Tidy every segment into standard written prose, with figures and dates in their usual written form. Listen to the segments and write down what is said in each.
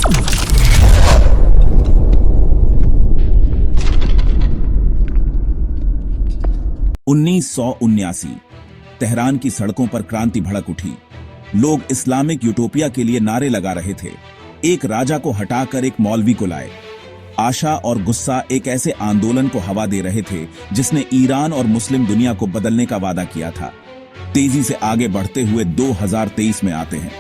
–1979 Tehran की सड़कों पर क्रांति भड़क उठी। लोग इस्लामिक यूटोपिया के लिए नारे लगा रहे थे। एक राजा को हटाकर एक मौलवी को लाए। आशा और गुस्सा एक ऐसे आंदोलन को हवा दे रहे थे जिसने ईरान और मुस्लिम दुनिया को बदलने का वादा किया था। तेजी से आगे बढ़ते हुए 2023 में आते हैं।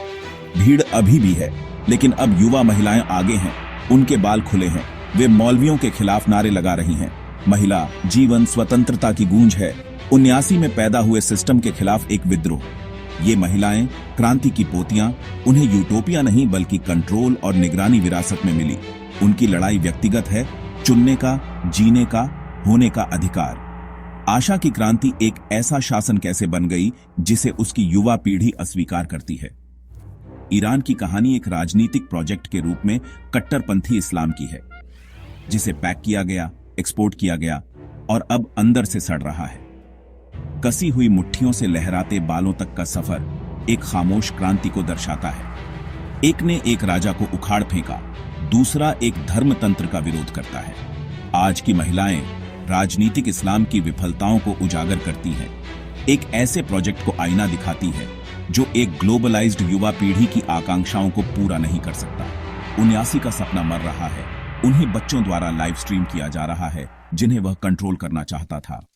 भीड़ अभी भी है, लेकिन अब युवा महिलाएं आगे हैं, उनके बाल खुले हैं। वे मौलवियों के खिलाफ नारे लगा रही हैं। महिला, जीवन, स्वतंत्रता की गूंज है। 79 में पैदा हुए सिस्टम के खिलाफ एक विद्रोह। ये महिलाएं क्रांति की पोतियां, उन्हें यूटोपिया नहीं बल्कि कंट्रोल और निगरानी विरासत में मिली। उनकी लड़ाई व्यक्तिगत है, चुनने का, जीने का, होने का अधिकार। आशा की क्रांति एक ऐसा शासन कैसे बन गई जिसे उसकी युवा पीढ़ी अस्वीकार करती है। ईरान की कहानी एक राजनीतिक प्रोजेक्ट के रूप में कट्टरपंथी इस्लाम की है, जिसे पैक किया गया, एक्सपोर्ट किया गया और अब अंदर से सड़ रहा है। कसी हुई मुट्ठियों से लहराते बालों तक का सफर एक खामोश क्रांति को दर्शाता है। एक ने एक राजा को उखाड़ फेंका, दूसरा एक धर्मतंत्र का विरोध करता है। आज की महिलाएं राजनीतिक इस्लाम की विफलताओं को उजागर करती हैं। एक ऐसे प्रोजेक्ट को आईना दिखाती है जो एक ग्लोबलाइज्ड युवा पीढ़ी की आकांक्षाओं को पूरा नहीं कर सकता। 79 का सपना मर रहा है। उन्हीं बच्चों द्वारा लाइव स्ट्रीम किया जा रहा है जिन्हें वह कंट्रोल करना चाहता था।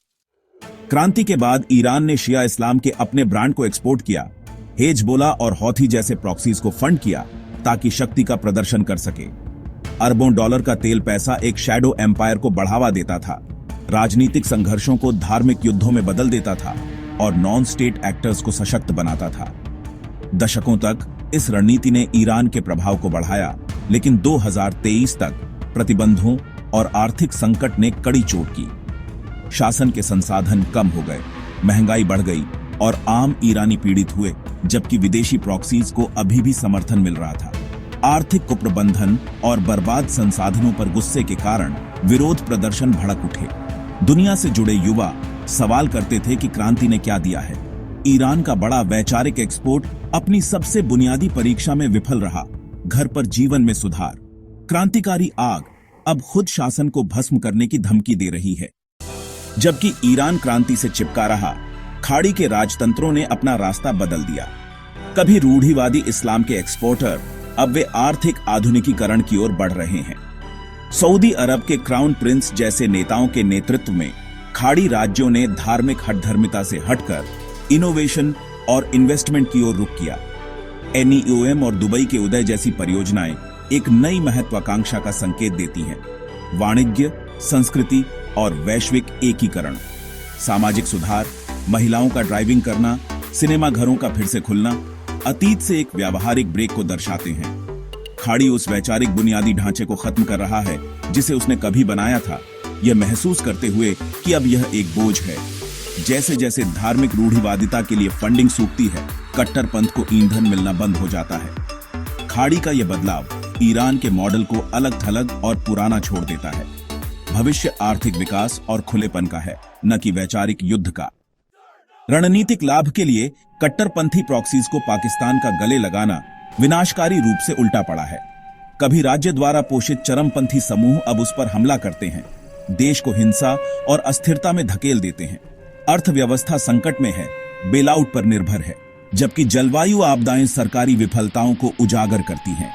क्रांति के बाद ईरान ने शिया इस्लाम के अपने ब्रांड को एक्सपोर्ट किया। हेजबोला और हौथी जैसे प्रॉक्सीज को फंड किया ताकि शक्ति का प्रदर्शन कर सके। अरबों डॉलर का तेल पैसा एक शैडो एम्पायर को बढ़ावा देता था, राजनीतिक संघर्षों को धार्मिक युद्धों में बदल देता था और नॉन स्टेट एक्टर्स को सशक्त बनाता था। दशकों तक इस रणनीति ने ईरान के प्रभाव को बढ़ाया, लेकिन 2023 तक प्रतिबंधों और आर्थिक संकट ने कड़ी चोट की। शासन के संसाधन कम हो गए, महंगाई बढ़ गई और आम ईरानी पीड़ित हुए, जबकि विदेशी प्रॉक्सीज को अभी भी समर्थन मिल रहा था। आर्थिक कुप्रबंधन और बर्बाद संसाधनों पर गुस्से के कारण विरोध प्रदर्शन भड़क उठे। दुनिया से जुड़े युवा सवाल करते थे कि क्रांति ने क्या दिया है। ईरान का बड़ा वैचारिक एक्सपोर्ट अपनी सबसे बुनियादी परीक्षा में विफल रहा। घर पर जीवन में सुधार। क्रांतिकारी आग अब खुद शासन को भस्म करने की धमकी दे रही है। जबकि ईरान क्रांति से चिपका रहा, खाड़ी के राजतंत्रों ने अपना रास्ता बदल दिया। कभी रूढ़िवादी इस्लाम के एक्सपोर्टर, अब वे आर्थिक आधुनिकीकरण की ओर बढ़ रहे हैं। सऊदी अरब के क्राउन प्रिंस जैसे नेताओं के नेतृत्व में खाड़ी राज्यों ने धार्मिक हठधर्मिता से हटकर इनोवेशन और इन्वेस्टमेंट की ओर रुख किया। NEOM और दुबई के उदय जैसी परियोजनाएं एक नई महत्वाकांक्षा का संकेत देती हैं। वाणिज्य, संस्कृति और वैश्विक एकीकरण। सामाजिक सुधार, महिलाओं का ड्राइविंग करना, सिनेमा घरों का फिर से खुलना अतीत से एक व्यावहारिक ब्रेक को दर्शाते हैं। खाड़ी उस वैचारिक बुनियादी ढांचे को खत्म कर रहा है जिसे उसने कभी बनाया था, यह महसूस करते हुए कि अब यह एक बोझ है। जैसे जैसे धार्मिक रूढ़िवादिता के लिए फंडिंग सूखती है, कट्टरपंथ को ईंधन मिलना बंद हो जाता है। खाड़ी का यह बदलाव ईरान के मॉडल को अलग थलग और पुराना छोड़ देता है। भविष्य आर्थिक विकास और खुलेपन का है, न कि वैचारिक युद्ध का। रणनीतिक लाभ के लिए कट्टरपंथी प्रॉक्सीज को पाकिस्तान का गले लगाना विनाशकारी रूप से उल्टा पड़ा है। कभी राज्य द्वारा पोषित चरमपंथी समूह अब उस पर हमला करते हैं, देश को हिंसा और अस्थिरता में धकेल देते हैं। अर्थव्यवस्था संकट में है, बेलआउट पर निर्भर है, जबकि जलवायु आपदाएं सरकारी विफलताओं को उजागर करती हैं।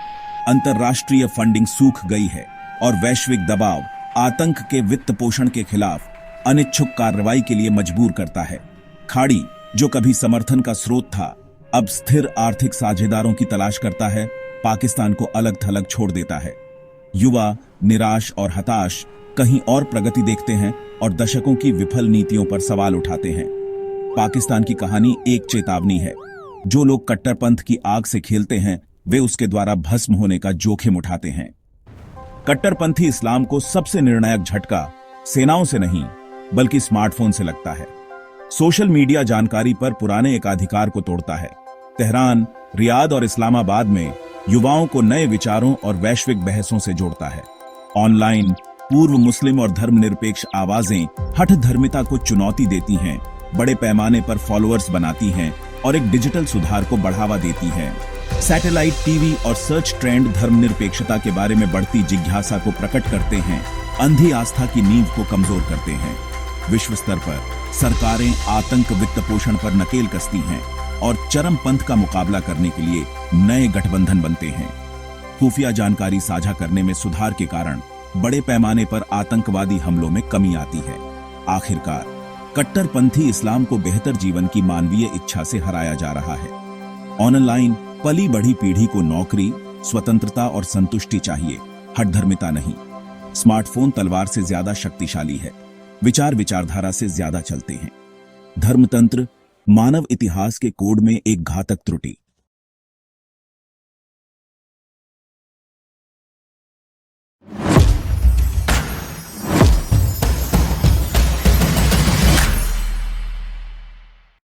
अंतर्राष्ट्रीय फंडिंग सूख गई है और वैश्विक दबाव आतंक के वित्त पोषण के खिलाफ अनिच्छुक कार्रवाई के लिए मजबूर करता है। खाड़ी, जो कभी समर्थन का स्रोत था, अब स्थिर आर्थिक साझेदारों की तलाश करता है, पाकिस्तान को अलग थलग छोड़ देता है। युवा निराश और हताश कहीं और प्रगति देखते हैं और दशकों की विफल नीतियों पर सवाल उठाते हैं। पाकिस्तान की कहानी एक चेतावनी है। जो लोग कट्टरपंथ की आग से खेलते हैं, वे उसके द्वारा भस्म होने का जोखिम उठाते हैं। कट्टरपंथी इस्लाम को सबसे निर्णायक झटका सेनाओं से नहीं, बल्कि स्मार्टफोन से लगता है। सोशल मीडिया जानकारी पर पुराने एकाधिकार को तोड़ता है। तेहरान, रियाद और इस्लामाबाद में युवाओं को नए विचारों और वैश्विक बहसों से जोड़ता है। ऑनलाइन पूर्व मुस्लिम और धर्मनिरपेक्ष आवाजें हठधर्मिता को चुनौती देती हैं, बड़े पैमाने पर फॉलोअर्स बनाती हैं और एक डिजिटल सुधार को बढ़ावा देती हैं। सैटेलाइट टीवी और सर्च ट्रेंड धर्मनिरपेक्षता के बारे में बढ़ती जिज्ञासा को प्रकट करते हैं, अंधी आस्था की नींव को कमजोर करते हैं। विश्व स्तर पर सरकारें आतंक वित्त पोषण पर नकेल कसती हैं और चरमपंथ का मुकाबला करने के लिए नए गठबंधन बनते हैं। खुफिया जानकारी साझा करने में सुधार के कारण बड़े पैमाने पर आतंकवादी हमलों में कमी आती है। आखिरकार कट्टरपंथी इस्लाम को बेहतर जीवन की मानवीय इच्छा से हराया जा रहा है। ऑनलाइन पली बढ़ी पीढ़ी को नौकरी, स्वतंत्रता और संतुष्टि चाहिए, हठधर्मिता नहीं। स्मार्टफोन तलवार से ज्यादा शक्तिशाली है, विचार विचारधारा से ज्यादा चलते हैं। धर्मतंत्र मानव इतिहास के कोड में एक घातक त्रुटि।